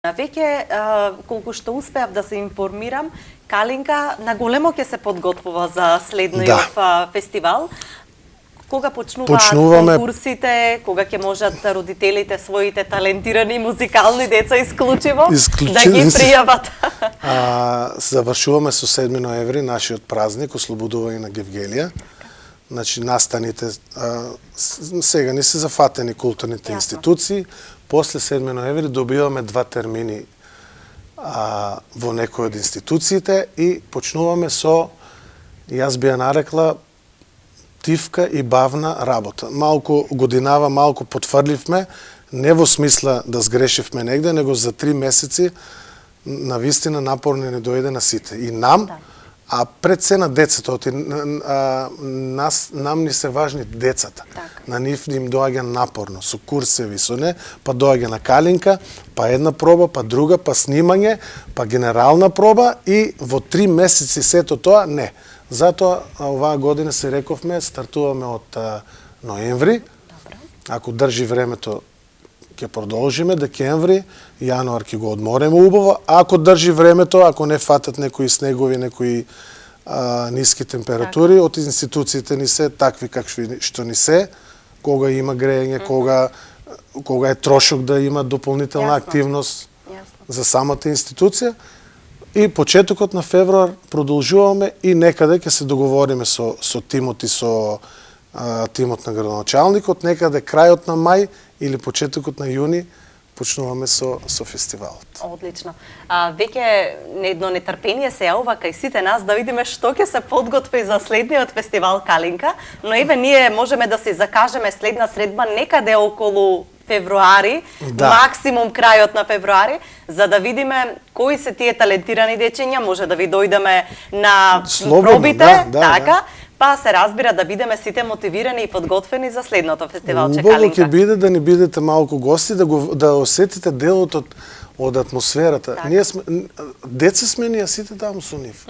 Веќе, колку што успеав да се информирам, Калинка на големо ќе се подготвува за следниот фестивал. Кога почнуваат конкурсите, кога ќе можат родителите своите талентирани музикални деца исклучиво да ги пријават? Завршуваме со 7 ноември нашиот празник, ослободување на Гевгелија. Значи, настаните, сега не се зафатени културните институции. После 7 ноември добиваме 2 термини во некој од институциите и почнуваме со, јас би ја нарекла, тивка и бавна работа. Малку годинава, малку потврливме, не во смисла да сгрешивме негде, него за 3 месеци навистина напорно не дојде на сите. И нам, а пред се на децата, нам ни се важни децата. На нив им доаѓа напорно, со курсеви, со не, па доаѓа на Калинка, па една проба, па друга, па снимање, па генерална проба и во 3 месеци сето тоа, не. Затоа оваа година се рековме, стартуваме од ноември, ако држи времето, ќе продолжиме, декември, јануар ќе го одмореме убаво, ако држи времето, ако не фатат некои снегови, некои ниски температури, од институциите ни се такви какви што ни се, кога има грејење, кога е трошок да има дополнителна активност за самата институција. И почетокот на февруар продолжуваме и некаде ќе се договориме со тимот и со тимот на градоначалникот, некаде крајот на мај или почетокот на јуни почнуваме со фестивалот. Одлично. Веќе едно нетрпение се јавува кај сите нас да видиме што ќе се подготви за следниот фестивал Калинка, но еве ние можеме да се закажеме следна средба некаде околу февруари, максимум крајот на февруари, за да видиме кои се тие талентирани дечиња, може да ви дојдеме на пробите, така, па се разбира да бидеме сите мотивирани и подготвени за следното фестивалче Калинка. Убаво ќе биде да ни бидете малку гости, да осетите делот од атмосферата. Ние сме, деца сме ние сите таму со нив.